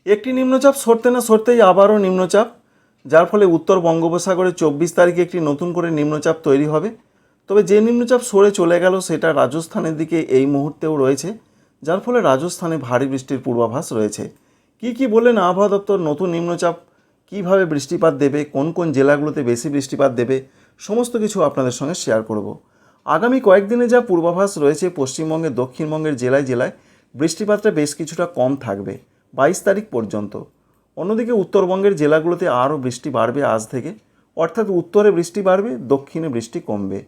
একটি নিম্নচাপ সরতে না সরতেই আবারও নিম্নচাপ, যার ফলে উত্তর বঙ্গোপসাগরে 24 তারিখে একটি নতুন করে নিম্নচাপ তৈরি হবে। তবে যে নিম্নচাপ সরে চলে গেল সেটা রাজস্থানের দিকে এই মুহূর্তেও রয়েছে, যার ফলে রাজস্থানে ভারী বৃষ্টির পূর্বাভাস রয়েছে। কি বললেন আবহাওয়া দপ্তর, নতুন নিম্নচাপ কিভাবে বৃষ্টিপাত দেবে, কোন কোন জেলাগুলোতে বেশি বৃষ্টিপাত দেবে, সমস্ত কিছু আপনাদের সঙ্গে শেয়ার করব। আগামী কয়েকদিনে যা পূর্বাভাস রয়েছে, পশ্চিমবঙ্গের দক্ষিণবঙ্গের জেলায় জেলায় বৃষ্টিপাতটা বেশ কিছুটা কম থাকবে 22 তারিখ পর্যন্ত। অন্যদিকে উত্তরবঙ্গের জেলাগুলোতে আরও বৃষ্টি বাড়বে আজ থেকে, অর্থাৎ উত্তরে বৃষ্টি বাড়বে, দক্ষিণে বৃষ্টি কমবে।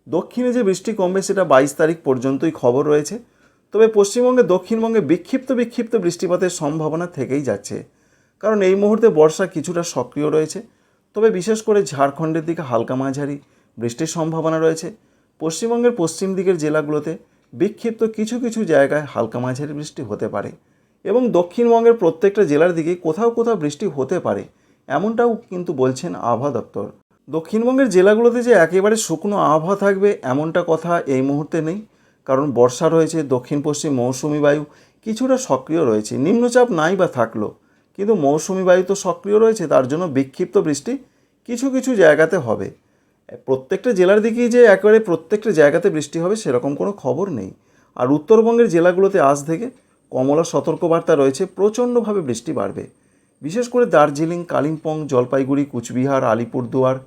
দক্ষিণে যে বৃষ্টি কমবে সেটা 22 তারিখ পর্যন্তই খবর রয়েছে। তবে পশ্চিমবঙ্গে দক্ষিণবঙ্গে বিক্ষিপ্ত বৃষ্টিপাতের সম্ভাবনা থেকেই যাচ্ছে, কারণ এই মুহূর্তে বর্ষা কিছুটা সক্রিয় রয়েছে। তবে বিশেষ করে ঝাড়খণ্ডের দিকে হালকা মাঝারি বৃষ্টির সম্ভাবনা রয়েছে। পশ্চিমবঙ্গের পশ্চিম দিকের জেলাগুলোতে বিক্ষিপ্ত কিছু জায়গায় হালকা মাঝারি বৃষ্টি হতে পারে, এবং দক্ষিণবঙ্গের প্রত্যেকটা জেলার দিকে কোথাও বৃষ্টি হতে পারে, এমনটাও কিন্তু বলছেন আবহাওয়া দপ্তর। দক্ষিণবঙ্গের জেলাগুলোতে যে একেবারে শুকনো আবহাওয়া থাকবে এমনটা কথা এই মুহূর্তে নেই, কারণ বর্ষা রয়েছে, দক্ষিণ পশ্চিম মৌসুমি বায়ু কিছুটা সক্রিয় রয়েছে। নিম্নচাপ নাই বা থাকলো, কিন্তু মৌসুমি বায়ু তো সক্রিয় রয়েছে, তার জন্য বিক্ষিপ্ত বৃষ্টি কিছু জায়গাতে হবে। প্রত্যেকটা জেলার দিকেই যে একেবারে প্রত্যেকটা জায়গাতে বৃষ্টি হবে সেরকম কোনো খবর নেই। আর উত্তরবঙ্গের জেলাগুলোতে আজ থেকে কমলা সতর্কবার্তা রয়েছে, প্রচণ্ডভাবে বৃষ্টি বাড়বে। বিশেষ করে দার্জিলিং, কালিম্পং, জলপাইগুড়ি, কুচবিহার, আলিপুরদুয়ার,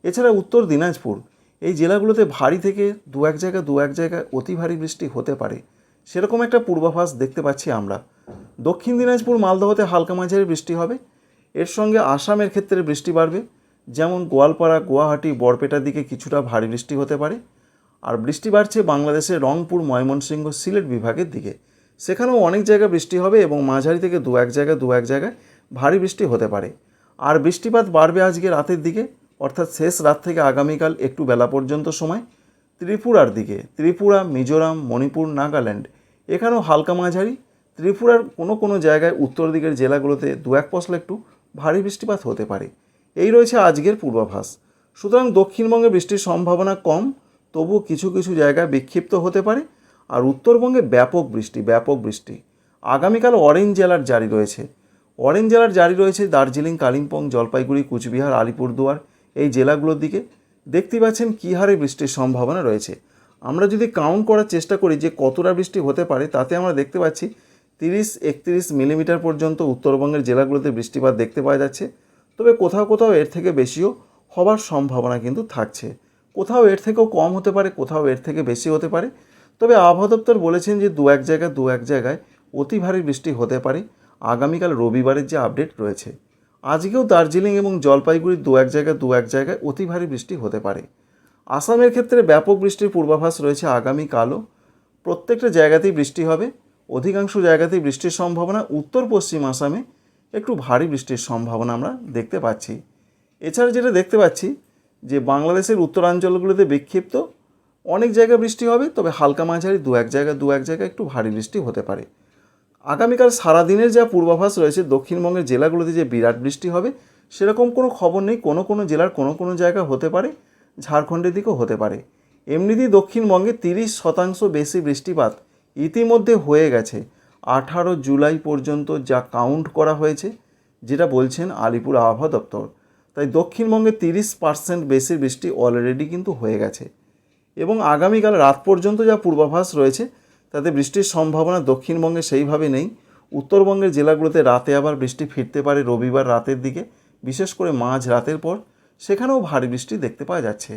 এছাড়া উত্তর দিনাজপুর, এই জেলাগুলোতে ভারী থেকে দু এক জায়গায় অতি ভারী বৃষ্টি হতে পারে, সেরকম একটা পূর্বাভাস দেখতে পাচ্ছি আমরা। দক্ষিণ দিনাজপুর, মালদহতে হালকা মাঝারি বৃষ্টি হবে। এর সঙ্গে আসামের ক্ষেত্রে বৃষ্টি বাড়বে, যেমন গোয়ালপাড়া, গুয়াহাটি, বরপেটার দিকে কিছুটা ভারী বৃষ্টি হতে পারে। আর বৃষ্টি বাড়ছে বাংলাদেশের রংপুর, ময়মনসিংহ, সিলেট বিভাগের দিকে, সেখানেও অনেক জায়গায় বৃষ্টি হবে এবং মাঝারি থেকে দু এক জায়গায় ভারী বৃষ্টি হতে পারে। আর বৃষ্টিপাত বাড়বে আজকে রাতের দিকে, অর্থাৎ শেষ রাত থেকে আগামীকাল একটু বেলা পর্যন্ত সময় ত্রিপুরার দিকে, ত্রিপুরা, মিজোরাম, মণিপুর, নাগাল্যান্ড, এখানেও হালকা মাঝারি। ত্রিপুরার কোনো জায়গায় উত্তর দিকের জেলাগুলোতে দু এক পশলা একটু ভারী বৃষ্টিপাত হতে পারে। এই রয়েছে আজকের পূর্বাভাস। সুতরাং দক্ষিণবঙ্গে বৃষ্টির সম্ভাবনা কম, তবুও কিছু জায়গায় বিক্ষিপ্ত হতে পারে। আর উত্তরবঙ্গে ব্যাপক বৃষ্টি আগামীকাল অরেঞ্জ অ্যালার্ট জারি রয়েছে দার্জিলিং, কালিম্পং, জলপাইগুড়ি, কুচবিহার, আলিপুরদুয়ার, এই জেলাগুলোর দিকে। দেখতে পাচ্ছেন কী হারে বৃষ্টির সম্ভাবনা রয়েছে। আমরা যদি কাউন্ট করার চেষ্টা করি যে কতটা বৃষ্টি হতে পারে, তাতে আমরা দেখতে পাচ্ছি 30-31 মিলিমিটার পর্যন্ত উত্তরবঙ্গের জেলাগুলোতে বৃষ্টিপাত দেখতে পাওয়া যাচ্ছে। তবে কোথাও এর থেকে বেশিও হবার সম্ভাবনা কিন্তু থাকছে। কোথাও এর থেকেও কম হতে পারে, কোথাও এর থেকে বেশি হতে পারে। তবে আবহাওয়া দপ্তর বলেছেন যে দু এক জায়গায় অতি ভারী বৃষ্টি হতে পারে আগামীকাল রবিবারের যে আপডেট রয়েছে। আজকেও দার্জিলিং এবং জলপাইগুড়ির দু এক জায়গায় অতি ভারী বৃষ্টি হতে পারে। আসামের ক্ষেত্রে ব্যাপক বৃষ্টির পূর্বাভাস রয়েছে আগামীকালও। প্রত্যেকটা জায়গাতেই বৃষ্টি হবে, অধিকাংশ জায়গাতেই বৃষ্টির সম্ভাবনা। উত্তর পশ্চিম আসামে একটু ভারী বৃষ্টির সম্ভাবনা আমরা দেখতে পাচ্ছি। এছাড়া যেটা দেখতে পাচ্ছি যে বাংলাদেশের উত্তরাঞ্চলগুলোতে বিক্ষিপ্ত অনেক জায়গায় বৃষ্টি হবে, তবে হালকা মাঝারি দু এক জায়গায় একটু ভারী বৃষ্টি হতে পারে। আগামীকাল সারাদিনের যা পূর্বাভাস রয়েছে, দক্ষিণবঙ্গের জেলাগুলোতে যে বিরাট বৃষ্টি হবে সেরকম কোনো খবর নেই। কোনো জেলার কোনো জায়গা হতে পারে, ঝাড়খণ্ডের দিকেও হতে পারে। এমনিতেই দক্ষিণবঙ্গে 30% বেশি বৃষ্টিপাত ইতিমধ্যে হয়ে গেছে 18 জুলাই পর্যন্ত, যা কাউন্ট করা হয়েছে, যেটা বলছেন আলিপুর আবহাওয়া দপ্তর। তাই দক্ষিণবঙ্গে 30% বেশি বৃষ্টি অলরেডি কিন্তু হয়ে গেছে। এবং আগামীকাল রাত পর্যন্ত যা পূর্বাভাস রয়েছে তাতে বৃষ্টির সম্ভাবনা দক্ষিণবঙ্গে সেইভাবে নেই। উত্তরবঙ্গের জেলাগুলোতে রাতে আবার বৃষ্টি ফিরতে পারে রবিবার রাতের দিকে, বিশেষ করে মাঝ রাতের পর সেখানেও ভারী বৃষ্টি দেখতে পাওয়া যাচ্ছে।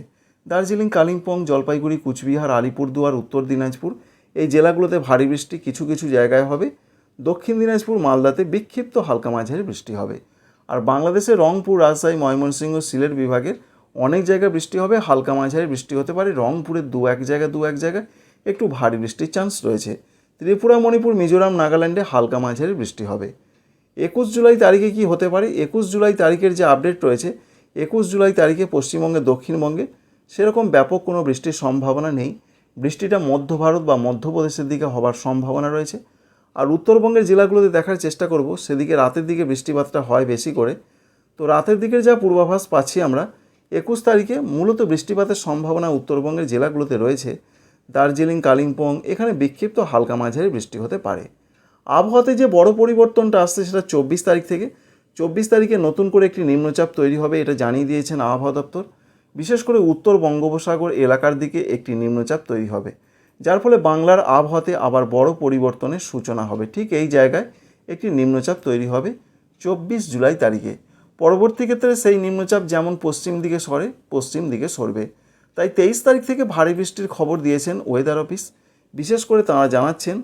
দার্জিলিং, কালিম্পং, জলপাইগুড়ি, কুচবিহার, আলিপুরদুয়ার, উত্তর দিনাজপুর, এই জেলাগুলোতে ভারী বৃষ্টি কিছু জায়গায় হবে। দক্ষিণ দিনাজপুর, মালদাতে বিক্ষিপ্ত হালকা মাঝারি বৃষ্টি হবে। আর বাংলাদেশের রংপুর, রাজশাহী, ময়মনসিংহ, সিলেট বিভাগের অনেক জায়গায় বৃষ্টি হবে, হালকা মাঝারি বৃষ্টি হতে পারে। রংপুরের দু এক জায়গায় একটু ভারী বৃষ্টির চান্স রয়েছে। ত্রিপুরা, মণিপুর, মিজোরাম, নাগাল্যান্ডে হালকা মাঝারি বৃষ্টি হবে। 21 জুলাই তারিখে কি হতে পারে? 21 জুলাই তারিখের যে আপডেট রয়েছে, 21 জুলাই তারিখে পশ্চিমবঙ্গে, দক্ষিণবঙ্গে সেরকম ব্যাপক কোনো বৃষ্টির সম্ভাবনা নেই। বৃষ্টিটা মধ্য ভারত বা মধ্যপ্রদেশের দিকে হবার সম্ভাবনা রয়েছে। আর উত্তরবঙ্গের জেলাগুলোতে দেখার চেষ্টা করব, সেদিকে রাতের দিকে বৃষ্টিপাতটা হয় বেশি করে। তো রাতের দিকের যা পূর্বাভাস পাচ্ছি আমরা, 21 তারিখে মূলত বৃষ্টিপাতের সম্ভাবনা উত্তরবঙ্গের জেলাগুলোতে রয়েছে। দার্জিলিং, কালিম্পং, এখানে বিক্ষিপ্ত হালকা মাঝারি বৃষ্টি হতে পারে। আবহাওয়াতে যে বড় পরিবর্তনটা আসছে সেটা 24 তারিখ থেকে। 24 তারিখে নতুন করে একটি নিম্নচাপ তৈরি হবে, এটা জানিয়ে দিয়েছেন আবহাওয়া দপ্তর। বিশেষ করে উত্তর বঙ্গোপসাগর এলাকার দিকে একটি নিম্নচাপ তৈরি হবে, যার ফলে বাংলার আবহাওয়াতে আবার বড় পরিবর্তনের সূচনা হবে। ঠিক এই জায়গায় একটি নিম্নচাপ তৈরি হবে 24 জুলাই তারিখে। পরবর্তী ক্ষেত্রে সেই নিম্নচাপ যেমন পশ্চিম দিকে সরে, পশ্চিম দিকে সরবে। তাই 23 তারিখ থেকে ভারী বৃষ্টির খবর দিয়েছেন ওয়েদার অফিস। বিশেষ করে তাঁরা জানাচ্ছেন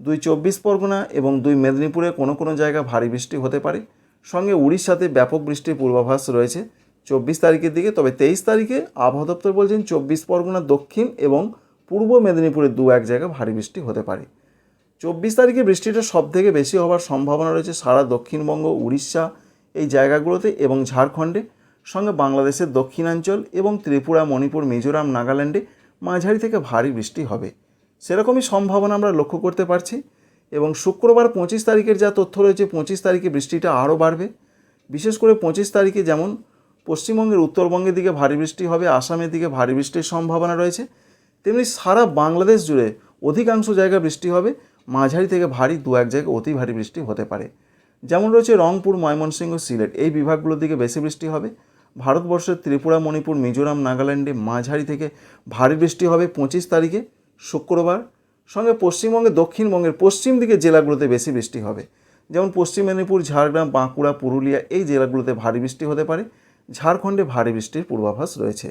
2 24 পরগনা এবং 2 মেদিনীপুরে কোনো কোনো জায়গায় ভারী বৃষ্টি হতে পারে, সঙ্গে উড়িষ্যাতে ব্যাপক বৃষ্টির পূর্বাভাস রয়েছে 24 তারিখের দিকে। তবে 23 তারিখে আবহাওয়া দপ্তর বলছেন 24 পরগনা দক্ষিণ এবং পূর্ব মেদিনীপুরে 2-1 জায়গায় ভারী বৃষ্টি হতে পারে। 24 তারিখে বৃষ্টিটা সবথেকে বেশি হওয়ার সম্ভাবনা রয়েছে সারা দক্ষিণবঙ্গ, উড়িষ্যা এই জায়গাগুলোতে এবং ঝাড়খণ্ডে, সঙ্গে বাংলাদেশের দক্ষিণাঞ্চল এবং ত্রিপুরা, মণিপুর, মিজোরাম, নাগাল্যান্ডে মাঝারি থেকে ভারী বৃষ্টি হবে, সেরকমই সম্ভাবনা আমরা লক্ষ্য করতে পারছি। এবং শুক্রবার 25 তারিখের যা তথ্য রয়েছে, 25 তারিখে বৃষ্টিটা আরও বাড়বে। বিশেষ করে 25 তারিখে যেমন পশ্চিমবঙ্গের উত্তরবঙ্গের দিকে ভারী বৃষ্টি হবে, আসামের দিকে ভারী বৃষ্টির সম্ভাবনা রয়েছে, তেমনি সারা বাংলাদেশ জুড়ে অধিকাংশ জায়গায় বৃষ্টি হবে, মাঝারি থেকে ভারী 2-1 জায়গায় অতি ভারী বৃষ্টি হতে পারে। যেমন রয়েছে রংপুর, ময়মনসিংহ, সিলেট এই বিভাগগুলোর দিকে বেশি বৃষ্টি হবে। ভারতবর্ষের ত্রিপুরা, মণিপুর, মিজোরাম, নাগাল্যান্ডে মাঝারি থেকে ভারী বৃষ্টি হবে 25 তারিখে শুক্রবার। সঙ্গে পশ্চিমবঙ্গে, দক্ষিণবঙ্গের পশ্চিম দিকে জেলাগুলোতে বেশি বৃষ্টি হবে, যেমন পশ্চিম মেদিনীপুর, ঝাড়গ্রাম, বাঁকুড়া, পুরুলিয়া এই জেলাগুলোতে ভারী বৃষ্টি হতে পারে। ঝাড়খণ্ডে ভারী বৃষ্টির পূর্বাভাস রয়েছে।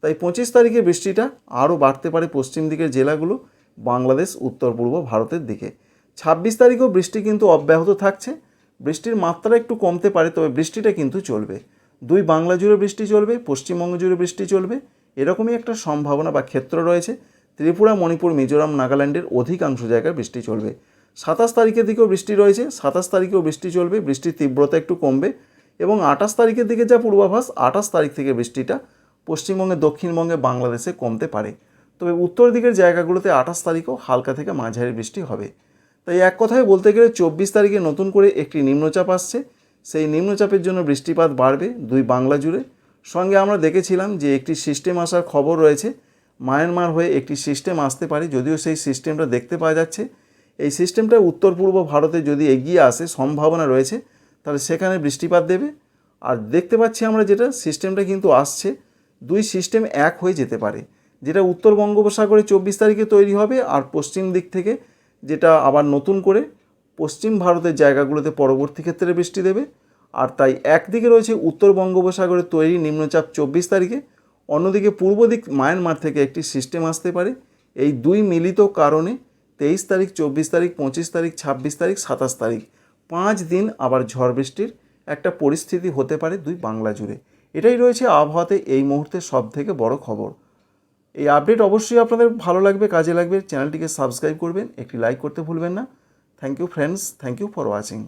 তাই 25 তারিখে বৃষ্টিটা আরও বাড়তে পারে পশ্চিম দিকের জেলাগুলো, বাংলাদেশ, উত্তর পূর্ব ভারতের দিকে। 26 তারিখেও বৃষ্টি কিন্তু অব্যাহত থাকছে, বৃষ্টির মাত্রা একটু কমতে পারে, তবে বৃষ্টিটা কিন্তু চলবে। 2 বাংলা জুড়ে বৃষ্টি চলবে, পশ্চিমবঙ্গ জুড়ে বৃষ্টি চলবে, এরকমই একটা সম্ভাবনা বা ক্ষেত্র রয়েছে। ত্রিপুরা, মণিপুর, মিজোরাম, নাগাল্যান্ডের অধিকাংশ জায়গায় বৃষ্টি চলবে। 27 তারিখের দিকেও বৃষ্টি রয়েছে, 27 তারিখেও বৃষ্টি চলবে, বৃষ্টির তীব্রতা একটু কমবে। এবং 28 তারিখের দিকে যা পূর্বাভাস, 28 তারিখ থেকে বৃষ্টিটা পশ্চিমবঙ্গে, দক্ষিণবঙ্গে, বাংলাদেশে কমতে পারে। তবে উত্তর দিকের জায়গাগুলোতে 28 তারিখেও হালকা থেকে মাঝারি বৃষ্টি হবে। তাই এক কথায় বলতে গেলে 24 তারিখে নতুন করে একটি নিম্নচাপ আসছে, সেই নিম্নচাপের জন্য বৃষ্টিপাত বাড়বে 2 বাংলা জুড়ে। সঙ্গে আমরা দেখেছিলাম যে একটি সিস্টেম আসার খবর রয়েছে, মায়ানমার হয়ে একটি সিস্টেম আসতে পারে, যদিও সেই সিস্টেমটা দেখতে পাওয়া যাচ্ছে। এই সিস্টেমটা উত্তর পূর্ব ভারতে যদি এগিয়ে আসে, সম্ভাবনা রয়েছে, তাহলে সেখানে বৃষ্টিপাত দেবে। আর দেখতে পাচ্ছি আমরা যেটা সিস্টেমটা কিন্তু আসছে, 2 সিস্টেম এক হয়ে যেতে পারে, যেটা উত্তর বঙ্গোপসাগরে 24 তারিখে তৈরি হবে, আর পশ্চিম দিক থেকে যেটা আবার নতুন করে পশ্চিম ভারতের জায়গাগুলোতে পরবর্তী ক্ষেত্রে বৃষ্টি দেবে। আর তাই একদিকে রয়েছে উত্তর বঙ্গোপসাগরে তৈরি নিম্নচাপ 24 তারিখে, অন্যদিকে পূর্ব দিক মায়ানমার থেকে একটি সিস্টেম আসতে পারে। এই 2 মিলিত কারণে 23 তারিখ, 24 তারিখ, 25 তারিখ, 26 তারিখ, 27 তারিখ 5 দিন আবার ঝড় বৃষ্টির একটা পরিস্থিতি হতে পারে 2 বাংলা জুড়ে। এটাই রয়েছে আবহাওয়াতে এই মুহূর্তে সবথেকে বড় খবর। এই আপডেট অবশ্যই আপনাদের ভালো লাগবে, কাজে লাগবে। চ্যানেলটিকে সাবস্ক্রাইব করবেন, একটি লাইক করতে ভুলবেন না। Thank you friends, thank you for watching.